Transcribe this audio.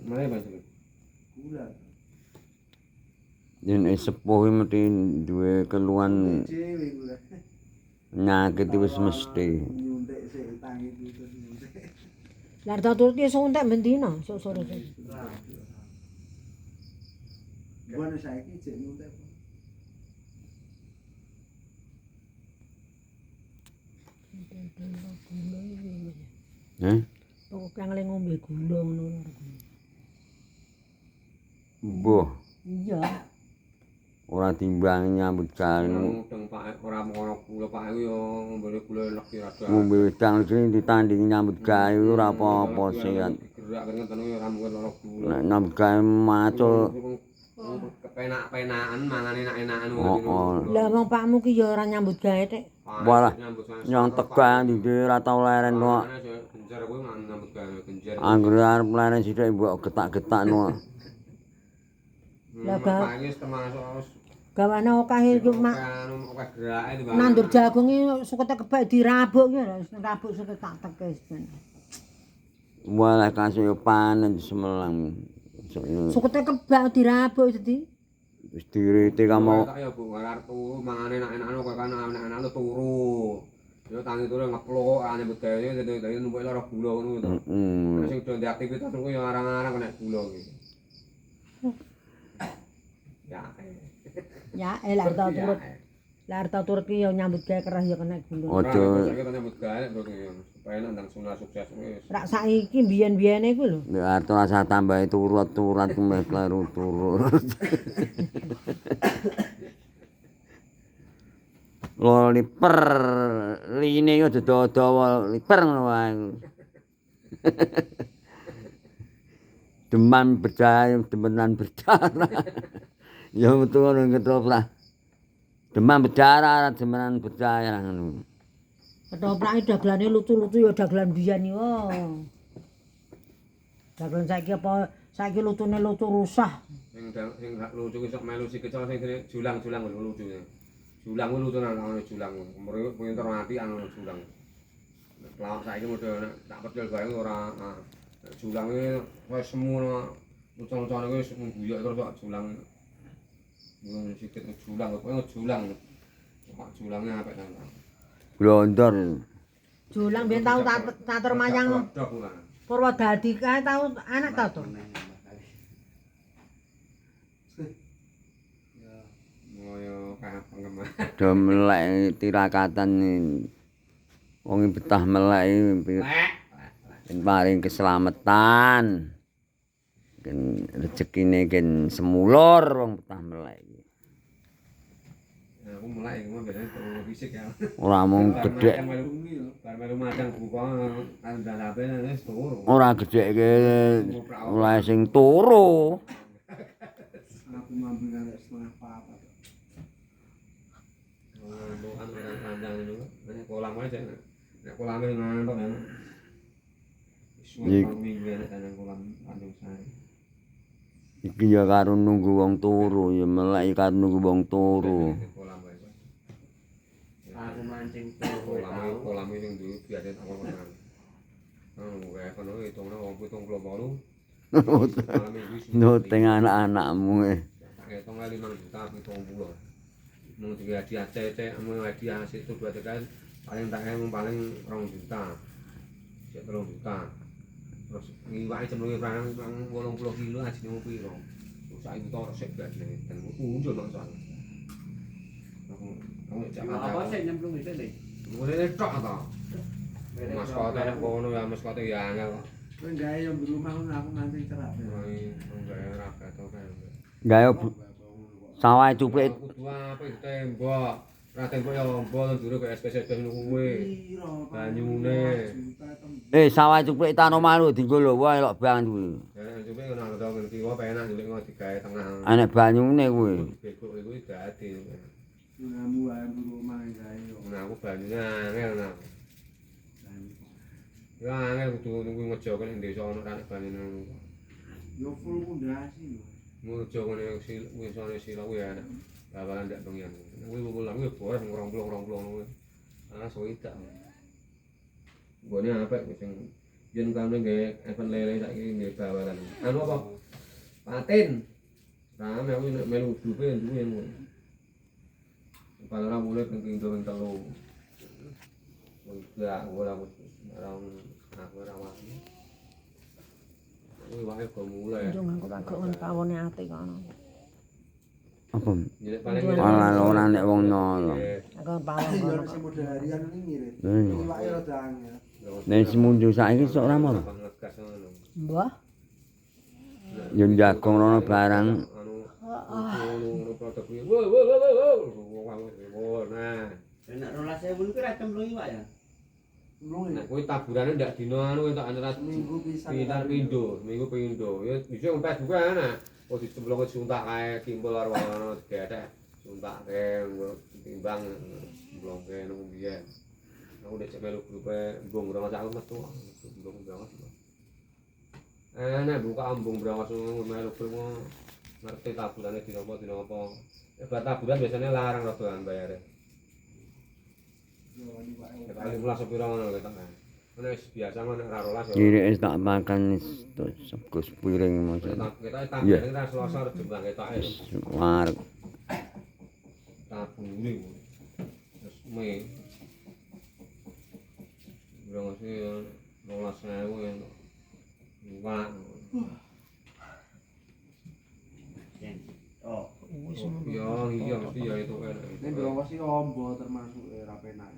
Mana Mas? Gula. Yen sepuh mesti duwe keluhan Dhewe gula. penyakit wis mesti. Nyuntik sik tangi terus nyuntik. Lah ta turut iso entek bendina sore. Gua saiki jek nyuntik. Heh? Kok kang ngombe gula ngono. Mbuh, Iya. ora timbang nyambut gawe. Mudeng Pak ora ngono gula Pak iku yo ngombene gula enak ya rada. Ngombe wedang iki ditandingi nyambut gawe ora apa-apa sehat. Gerak ngeten yo ora mungkin lara gula. Nek nyambut gawe macul Kepenak-penakan mangan enak-enakan Lah wong pakmu ki ya ora nyambut gawe tek. walah nyontek gawe ndi ora tau leren kok. Genjer kuwi nyambut gawe genjer. Anggere arep leren sithik mbok getak-getakno. Lah Pak iki termasuk gawane okahe yo mak akeh gerake timbang. nandur jagung iki sukete kebak dirabuk ya rabuk sukete tak tekes ben. Walah kasih panen semelang. Sukete kebak dirabuk dadi Wis dirite kamu Ya Bu, arep turu mangan enak-enakan kok kan enak-enak turu. Yo tangi turu ngeplok ane begawe dadi numpuk lara gula ngono to. heeh. Sing do aktivitas kuwi yo arang-arang kena gula iki. Ya. ya lah ta turut. Lah ta turut ki yo nyambut gawe keras ya kena gula. Ojo Saiki nyambut gawe bro supaya nang sunah sukses wis. Rak saiki biyen-biyene ku lho. ya arep rasa tambahi turut-turut meh kleru turut. Lo liper line yo dawa liper ngono wae. Demam berdarah, demenan berdarah. Ya metu ngono ketoprak. Demam berdarah, demenan berdarah ngono. Ketoprake dagelane lucu-lucu ya dagelan biyen iki. Dagelan saiki apa saiki lucune lucu rusah. Sing lucu ki sok melu sikecol sing julang-julang lucu. Julang ku lucu nang ana julang. Umure pinter mati ana julang. Lawan saiki model tak pecel bae ora julang iki wis semu lucu-lucune wis ngguyok terus kok julang. Ngono sikit julang kok julang. Kok julange apik nang. Glondor. Julang biyen tau tak termayang Purwodadi kae tau anak ta to. Ngoyo kampung kemah. Do melek tirakatan wong betah melek ben paring keselamatan. Gen rezekine gen semulur wong betah melek. Aku mulai iki mah bedane fisik ya. Ora mung gedhek. Bar melu madang buka kan dalabe wis turu. Ora gedhekke mulai sing turu. Aku mampu ngalek setengah papat. Bukan orang panjang itu, nek kolam aja. Nek kolam ngantuk ya. Semua minggu nek nang kolam Tanjung Sari. Iki ya karo nunggu wong turu, ya melek karo nunggu wong turu. Kolam wae. Aku mancing turu. Kolam sing duwe biasen awal menang. Wae kono hitungna wong 78. Nuteng anak-anakmu Tak hitung 5 juta 70. Mau tiga hadiah cecek, mau hadiah situ 2 tekan paling tak paling 2 juta. Cek 3 juta. Terus ngiwaki jemlunge barang 80 kilo ajine mau piro. Saiki to resik gajine dan unjul nang sana. Kamu cek apa sih nyemplung itu deh? Mulai tok ta. Mas kote nek kono ya mas kote ya angel. Kowe gawe yo di rumah aku mancing cerap. Enggak ora ketok kae. gawe sawah cuplik Kudu apik tembok. Ra tembok ya ombol ndure kok SPSP ngono kuwi. Banyune. sawah cuplik Tano Malu dienggo lho wae lok bang kuwi. Ya coba ngono ada ngerti wae penak njulik ngono digawe tengah. Enek banyune kuwi. Bekuk kuwi dadi. Gunamu wae di rumah gawe yo. Nah aku banyune angel nah. Ya angel kudu nunggu ngejoke ning desa ono ra banyune ngono. Yo full pondasi lho. Ngojo ngene wisane sila kuwi enak. Babalan ndak pengen. Kuwi pulang kuwi boros 20 ngono. Ah suwidak. Gone apik sing Yen kami nggih event lele saiki nggih bawalan. Anu apa? Patin. Rame aku nek melu duwe duwe ngono. Paling mulai ping 3 ping 3. Enggak, ora aku ora wani. Kuwi wae kok mulai. Njung aku kagok ngen pawone ati kono. Apa? Ya paling Ala ora nek wong nyolong. Aku pawon Iya, kono. sing model harian ini ngirit. Iya. Iwake rada angel. Nek semundu saiki sok ora mau. ngegas ngono. Mbah. Yo jagong rono barang Ngono produk kuwi. Wo. Nah, Nek 12.000 niku ra cemplung iwak ya. Belum nek kuwi taburane ndak dino anu entuk antara minggu pisan. pintar pindo, seminggu pindo. Ya bisa empes juga ana. Kok dicemplung suntak kae kimpul karo ono digethek. Suntake timbang cemplungke nang biyen. Aku nek melu grupe embung brangos aku metu. Embung brangos. Nek buka embung brangos melu grup ngerti taburane dina apa. Bar taburan biasanya larang rodoan bayare. Yo iwake. Paling mulas sepiro ngono ketok. Nek wis biasa ngono nek ora 12 ya. kiri wis tak makan sekus piring mosok. Kita tambah kita selasa jembang ketoke. Wareg. Taburi. Terus me. Brangos iki 12.000 ya. Wah. Oh. Iya mesti ya itu kan. Nek brongos iki ombo termasuk ra penak.